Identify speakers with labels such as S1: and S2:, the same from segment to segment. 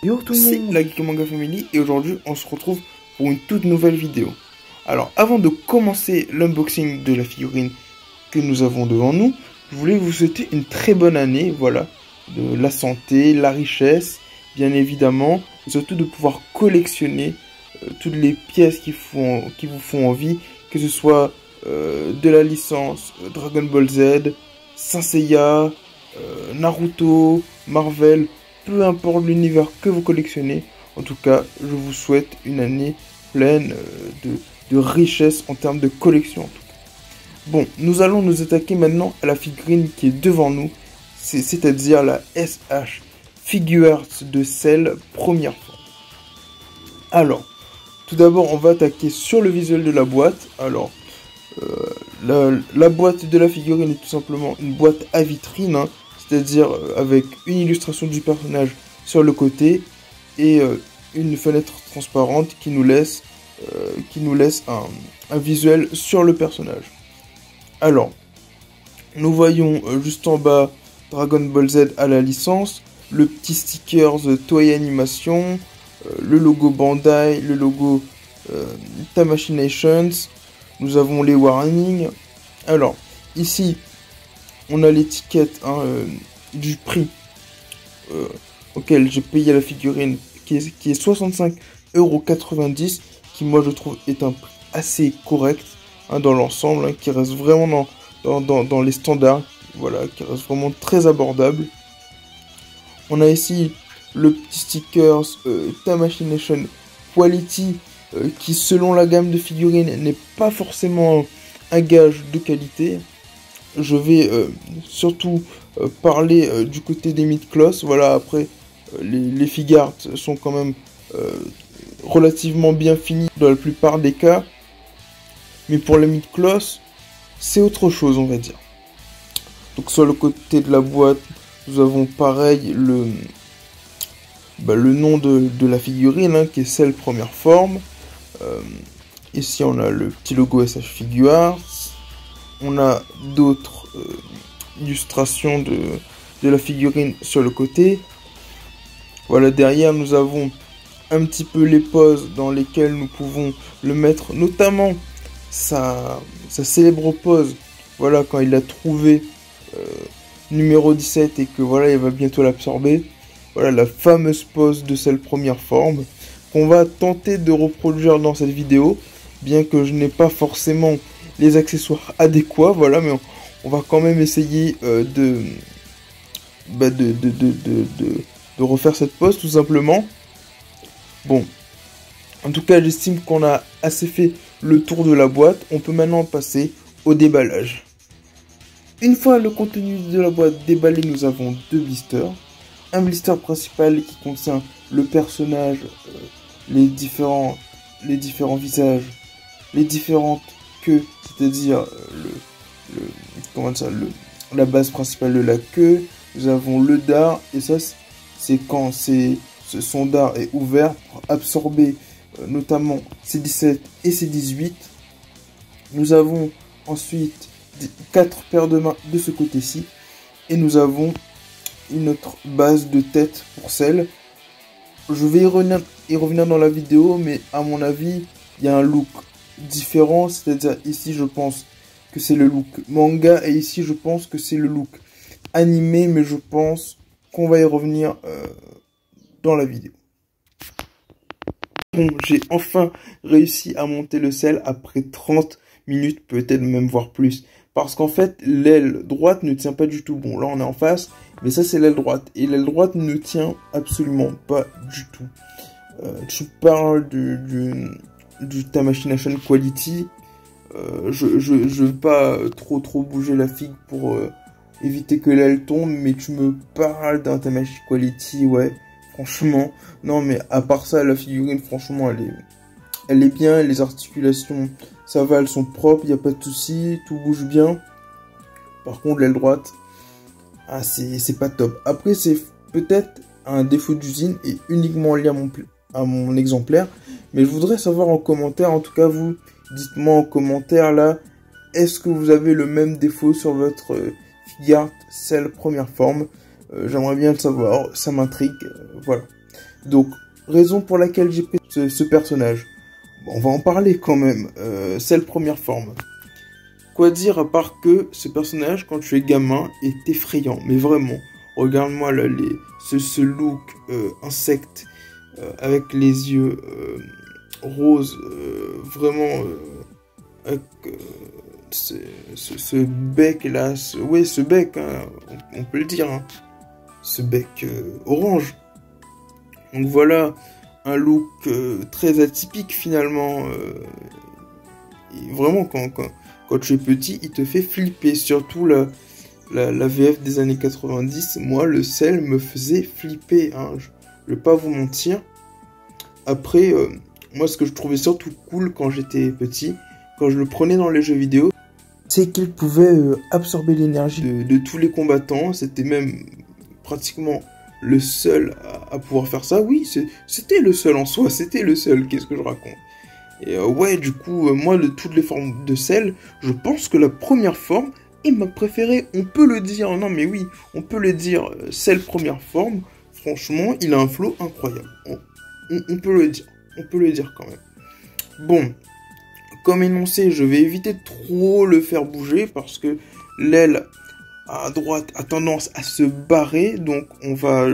S1: Yo tout le monde, la Geek Manga Family et aujourd'hui on se retrouve pour une toute nouvelle vidéo. Alors avant de commencer l'unboxing de la figurine que nous avons devant nous, je voulais vous souhaiter une très bonne année, voilà, de la santé, la richesse, bien évidemment, et surtout de pouvoir collectionner toutes les pièces qui vous font envie, que ce soit de la licence Dragon Ball Z, Saint Seiya, Naruto, Marvel, peu importe l'univers que vous collectionnez. En tout cas, je vous souhaite une année pleine de richesse en termes de collection. En tout cas. Bon, nous allons nous attaquer maintenant à la figurine qui est devant nous, c'est-à-dire la SH Figuarts de Cell première forme. Alors, tout d'abord, on va attaquer sur le visuel de la boîte. Alors, la boîte de la figurine est tout simplement une boîte à vitrine, hein, c'est-à-dire avec une illustration du personnage sur le côté et une fenêtre transparente qui nous laisse un visuel sur le personnage. Alors, nous voyons juste en bas Dragon Ball Z à la licence, le petit stickers Toei Animation, le logo Bandai, le logo Tamashinations. Nous avons les warnings. Alors, ici, on a l'étiquette du prix auquel j'ai payé la figurine, qui est 65,90 €, qui moi je trouve est un prix assez correct dans l'ensemble, qui reste vraiment dans les standards, voilà, qui reste vraiment très abordable. On a ici le petit sticker Tamashination Quality, qui selon la gamme de figurines n'est pas forcément un gage de qualité. Je vais surtout parler du côté des mid-closs. Voilà, après les figuarts sont quand même relativement bien finis dans la plupart des cas, mais pour les mid-closs c'est autre chose, on va dire. Donc sur le côté de la boîte, nous avons pareil le nom de la figurine, hein, qui est Cell première forme. Ici on a le petit logo SH Figuarts. On a d'autres illustrations de la figurine sur le côté. Voilà, derrière nous avons un petit peu les poses dans lesquelles nous pouvons le mettre, notamment sa célèbre pose, voilà, quand il a trouvé numéro 17 et que voilà, il va bientôt l'absorber. Voilà la fameuse pose de Cell première forme qu'on va tenter de reproduire dans cette vidéo, bien que je n'ai pas forcément les accessoires adéquats, voilà, mais on va quand même essayer de refaire cette pose tout simplement. Bon, en tout cas j'estime qu'on a assez fait le tour de la boîte. On peut maintenant passer au déballage. Une fois le contenu de la boîte déballé, nous avons deux blisters. Un blister principal qui contient le personnage, les différents visages, les différentes queues, c'est-à-dire la base principale de la queue. Nous avons le dard, et ça c'est quand son dard est ouvert pour absorber notamment C17 et C18. Nous avons ensuite 4 paires de mains de ce côté-ci, et nous avons une autre base de tête pour Cell. Je vais y revenir dans la vidéo, mais à mon avis, il y a un look différent, c'est-à-dire ici je pense que c'est le look manga et ici je pense que c'est le look animé, mais je pense qu'on va y revenir dans la vidéo. Bon, j'ai enfin réussi à monter le Cell après 30 minutes, peut-être même voire plus. Parce qu'en fait, l'aile droite ne tient pas du tout. Bon, là on est en face, mais ça c'est l'aile droite. Et l'aile droite ne tient absolument pas du tout. Tu parles du Tamashination Quality. Je veux pas trop bouger la figue pour éviter que l'aile tombe, mais tu me parles d'un Tamashii Quality, ouais. Franchement, non, mais à part ça, la figurine, franchement, elle est bien. Les articulations, ça va, elles sont propres, il n'y a pas de souci, tout bouge bien. Par contre, l'aile droite, ah, c'est pas top. Après, c'est peut-être un défaut d'usine et uniquement lié à mon exemplaire. Mais je voudrais savoir en commentaire, en tout cas vous, dites-moi en commentaire là, est-ce que vous avez le même défaut sur votre Figuarts Cell première forme? J'aimerais bien le savoir, ça m'intrigue, voilà. Donc, raison pour laquelle j'ai pris ce personnage. Bon, on va en parler quand même. Cell première forme. Quoi dire à part que ce personnage, quand tu es gamin, est effrayant. Mais vraiment, regarde-moi là, ce look insecte, avec les yeux roses, vraiment, avec ce bec là, ouais, ce bec, hein, on peut le dire, hein, ce bec orange. Donc voilà, un look très atypique finalement. Et vraiment, quand tu es petit, il te fait flipper. Surtout la VF des années 90. Moi, le Cell me faisait flipper. Hein, je vais pas vous mentir. Après, moi, ce que je trouvais surtout cool quand j'étais petit, quand je le prenais dans les jeux vidéo, c'est qu'il pouvait absorber l'énergie de tous les combattants. C'était même pratiquement le seul à pouvoir faire ça. Oui, c'était le seul en soi. C'était le seul. Qu'est-ce que je raconte? Et ouais, du coup, moi, de toutes les formes de Cell, je pense que la première forme est ma préférée. On peut le dire. Non, mais oui, on peut le dire. Cell première forme, franchement, il a un flow incroyable. On peut le dire. On peut le dire quand même. Bon, comme énoncé, je vais éviter de trop le faire bouger parce que l'aile à droite a tendance à se barrer. Donc, on va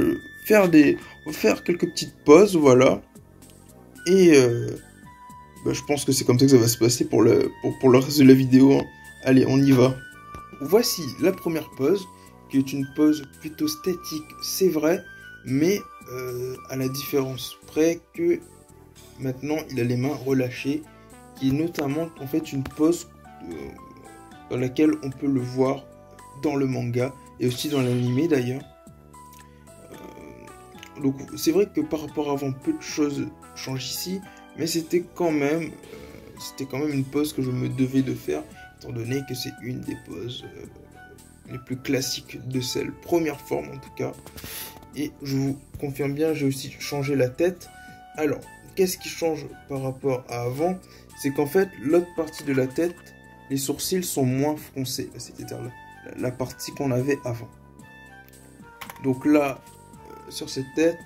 S1: faire quelques petites pauses, voilà. Et je pense que c'est comme ça que ça va se passer pour le reste de la vidéo. Hein. Allez, on y va. Voici la première pause, qui est une pause plutôt statique, c'est vrai, mais à la différence près que maintenant il a les mains relâchées, qui est notamment en fait une pause dans laquelle on peut le voir dans le manga et aussi dans l'anime d'ailleurs. Donc c'est vrai que par rapport à avant, peu de choses changent ici, mais c'était quand même une pause que je me devais de faire, étant donné que c'est une des poses les plus classiques de Cell, première forme en tout cas. Et je vous confirme bien, j'ai aussi changé la tête. Alors, qu'est-ce qui change par rapport à avant? C'est qu'en fait, l'autre partie de la tête, les sourcils sont moins froncés. C'est-à-dire la partie qu'on avait avant. Donc là, sur cette tête,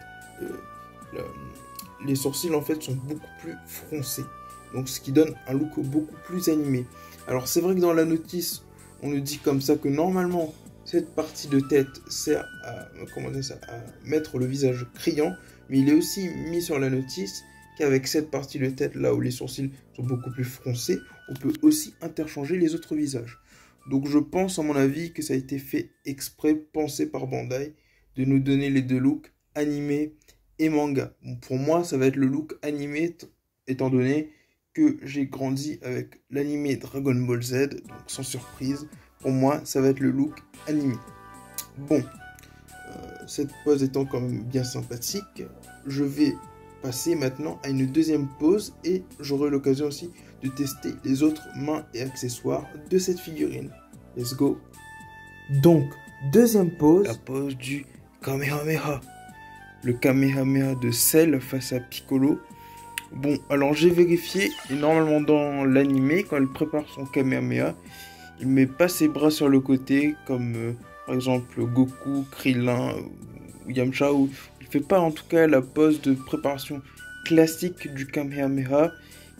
S1: les sourcils en fait sont beaucoup plus froncés. Donc ce qui donne un look beaucoup plus animé. Alors c'est vrai que dans la notice, on nous dit comme ça que normalement, cette partie de tête sert à mettre le visage criant. Mais il est aussi mis sur la notice qu'avec cette partie de tête là où les sourcils sont beaucoup plus froncés, on peut aussi interchanger les autres visages. Donc je pense à mon avis que ça a été fait exprès, pensé par Bandai, de nous donner les deux looks animé et manga. Bon, pour moi, ça va être le look animé, étant donné que j'ai grandi avec l'animé Dragon Ball Z, donc sans surprise, pour moi, ça va être le look animé. Bon, cette pose étant quand même bien sympathique, je vais passer maintenant à une deuxième pose et j'aurai l'occasion aussi de tester les autres mains et accessoires de cette figurine. Let's go. Donc, deuxième pose, la pose du Kamehameha. Le Kamehameha de Cell face à Piccolo. Bon, alors j'ai vérifié, et normalement dans l'anime, quand elle prépare son Kamehameha, il met pas ses bras sur le côté, comme par exemple Goku, Krillin ou Yamcha, où il fait pas en tout cas la pose de préparation classique du Kamehameha.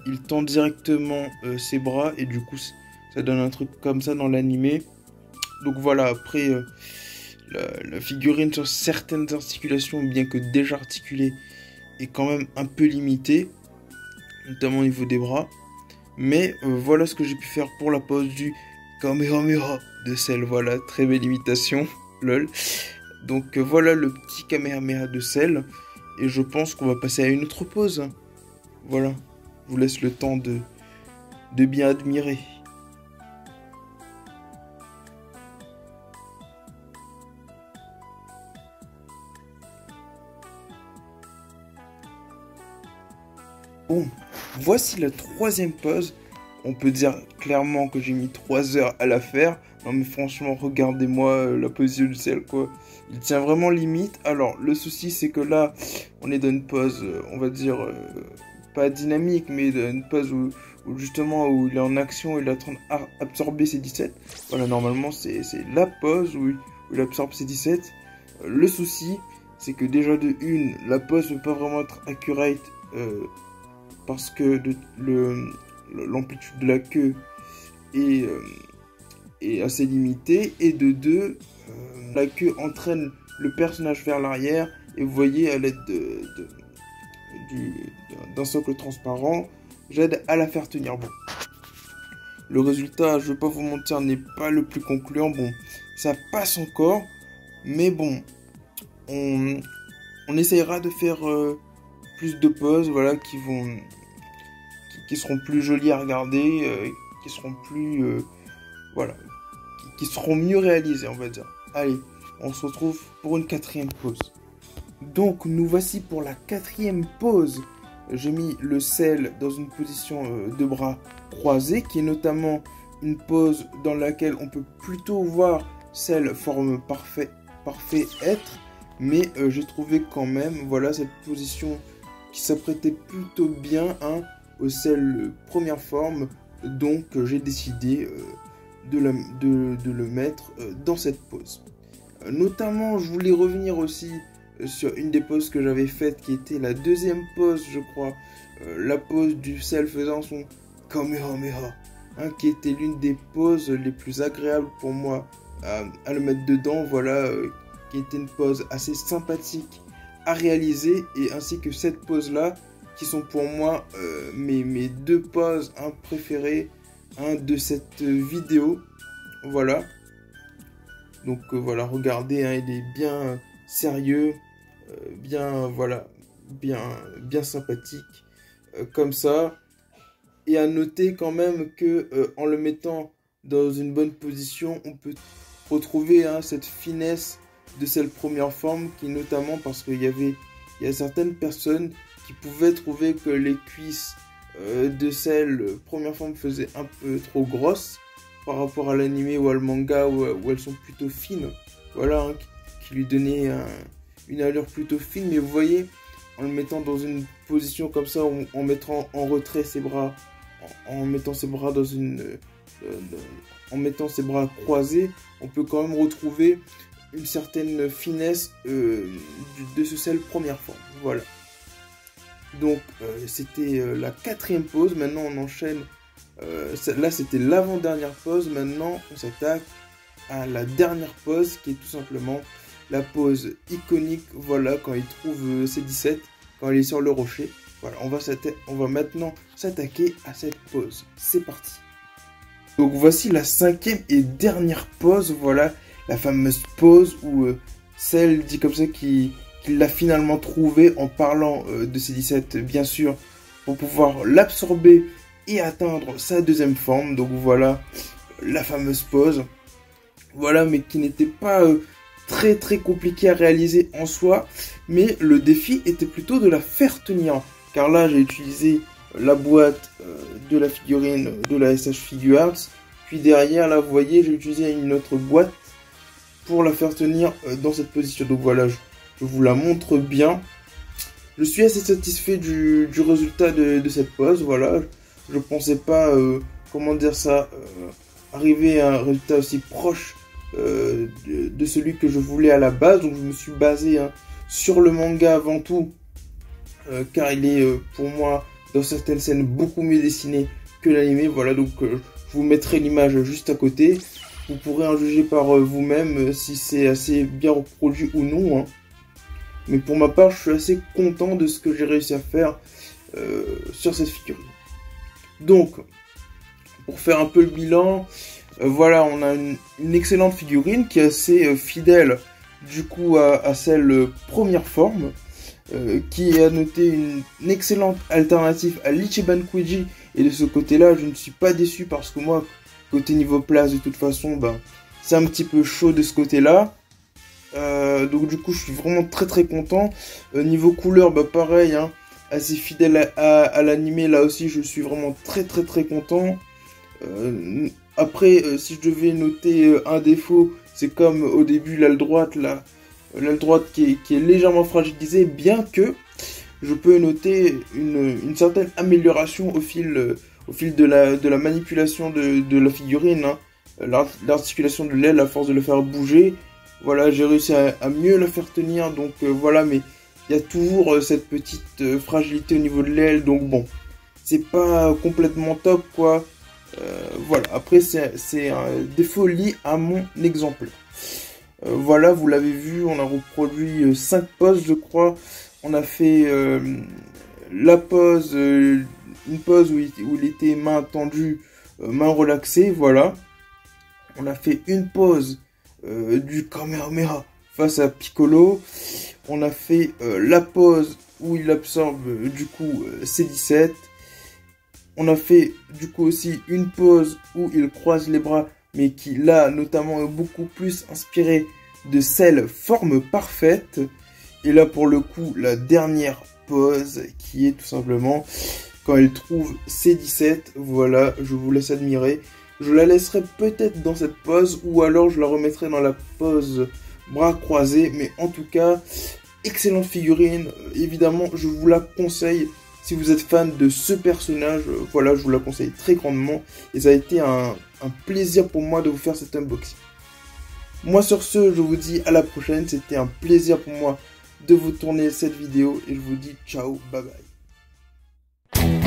S1: Il tend directement ses bras, et du coup ça donne un truc comme ça dans l'anime. Donc voilà, après la figurine sur certaines articulations, bien que déjà articulée, est quand même un peu limitée, notamment au niveau des bras. Mais voilà ce que j'ai pu faire pour la pose du Kamehameha de Cell. Voilà, très belle imitation, lol. Donc voilà le petit Kamehameha de Cell. Et je pense qu'on va passer à une autre pose. Voilà, je vous laisse le temps de bien admirer. Bon, voici la troisième pose. On peut dire clairement que j'ai mis 3 heures à la faire. Non mais franchement, regardez-moi la position du Cell, quoi. Il tient vraiment limite. Alors, le souci, c'est que là, on est dans une pose, on va dire, pas dynamique, mais dans une pose où justement, où il est en action, il est en train d'absorber ses 17. Voilà, normalement, c'est la pose où il absorbe ses 17. Le souci, c'est que déjà de une, la pose ne peut pas vraiment être accurate parce que l'amplitude de la queue est assez limitée, et de deux, la queue entraîne le personnage vers l'arrière, et vous voyez à l'aide d'un socle transparent, j'aide à la faire tenir. Bon, le résultat, je vais pas vous mentir, n'est pas le plus concluant. Bon, ça passe encore, mais bon, on essayera de faire plus de poses, voilà, qui seront plus jolies à regarder, qui seront plus, voilà, qui seront mieux réalisées, on va dire. Allez, on se retrouve pour une quatrième pose. Donc, nous voici pour la quatrième pose. J'ai mis le sel dans une position de bras croisés, qui est notamment une pose dans laquelle on peut plutôt voir sel forme parfait être, mais j'ai trouvé quand même, voilà, cette position qui s'apprêtait plutôt bien au sel première forme, donc j'ai décidé de le mettre dans cette pose. Notamment, je voulais revenir aussi sur une des poses que j'avais faites, qui était la deuxième pose, je crois, la pose du sel faisant son Kamehameha, qui était l'une des poses les plus agréables pour moi à le mettre dedans, voilà, qui était une pose assez sympathique à réaliser, et ainsi que cette pose là, qui sont pour moi mes deux poses préférées de cette vidéo, voilà. Donc voilà, regardez, il est bien sérieux, bien, voilà, bien sympathique, comme ça. Et à noter quand même que en le mettant dans une bonne position, on peut retrouver cette finesse de cette première forme, qui notamment parce qu'il y a certaines personnes qui pouvaient trouver que les cuisses de celle première forme faisaient un peu trop grosses par rapport à l'anime ou à le manga, où elles sont plutôt fines, voilà, qui lui donnait une allure plutôt fine. Mais vous voyez, en le mettant dans une position comme ça, en mettant en retrait ses bras, en mettant ses bras dans en mettant ses bras croisés, on peut quand même retrouver une certaine finesse de ce sel première forme, voilà. Donc c'était la quatrième pose. Maintenant on enchaîne, là c'était l'avant-dernière pose. Maintenant on s'attaque à la dernière pose, qui est tout simplement la pose iconique, voilà, quand il trouve C17, quand il est sur le rocher. Voilà, on va maintenant s'attaquer à cette pose. C'est parti. Donc voici la cinquième et dernière pose, voilà, la fameuse pose où celle dit comme ça qu'il l'a finalement trouvé en parlant de C17, bien sûr, pour pouvoir l'absorber et atteindre sa deuxième forme. Donc voilà, la fameuse pose. Voilà, mais qui n'était pas très compliqué à réaliser en soi, mais le défi était plutôt de la faire tenir. Car là, j'ai utilisé la boîte de la figurine de la SH Figuarts. Puis derrière, là, vous voyez, j'ai utilisé une autre boîte pour la faire tenir dans cette position. Donc voilà, je vous la montre bien. Je suis assez satisfait du résultat de cette pose. Voilà, je pensais pas, comment dire ça, arriver à un résultat aussi proche de celui que je voulais à la base. Donc je me suis basé sur le manga avant tout, car il est pour moi dans certaines scènes beaucoup mieux dessiné que l'anime. Voilà, donc je vous mettrai l'image juste à côté. Vous pourrez en juger par vous-même si c'est assez bien reproduit ou non. Mais pour ma part, je suis assez content de ce que j'ai réussi à faire sur cette figurine. Donc, pour faire un peu le bilan, voilà, on a une excellente figurine qui est assez fidèle du coup à celle première forme, qui a noté une excellente alternative à l'Ichiban Kuiji. Et de ce côté-là, je ne suis pas déçu, parce que moi, côté niveau place, de toute façon, c'est un petit peu chaud de ce côté-là. Donc du coup, je suis vraiment très content. Niveau couleur, pareil, assez fidèle à l'anime. Là aussi, je suis vraiment très content. Après, si je devais noter un défaut, c'est comme au début, l'aile droite, l'aile droite qui est légèrement fragilisée, bien que je peux noter une certaine amélioration au fil de la manipulation de la figurine. L'articulation de l'aile, à force de le faire bouger, Voilà, j'ai réussi à mieux la faire tenir, donc voilà, mais il y a toujours cette petite fragilité au niveau de l'aile, donc bon, c'est pas complètement top, quoi. Voilà, après, c'est un défaut lié à mon exemplaire. Voilà, vous l'avez vu, on a reproduit 5 poses, je crois. On a fait la pose, une pose où il était main tendue, main relaxée, voilà. On a fait une pose du Kamehameha face à Piccolo. On a fait la pose où il absorbe du coup C17. On a fait du coup aussi une pose où il croise les bras, mais qui là notamment est beaucoup plus inspiré de celle forme parfaite. Et là pour le coup la dernière pose qui est tout simplement quand il trouve C17. Voilà, je vous laisse admirer. Je la laisserai peut-être dans cette pose ou alors je la remettrai dans la pose bras croisés. Mais en tout cas, excellente figurine. Évidemment, je vous la conseille. Si vous êtes fan de ce personnage, voilà, je vous la conseille très grandement. Et ça a été un plaisir pour moi de vous faire cet unboxing. Moi sur ce, je vous dis à la prochaine. C'était un plaisir pour moi de vous tourner cette vidéo. Et je vous dis ciao, bye bye.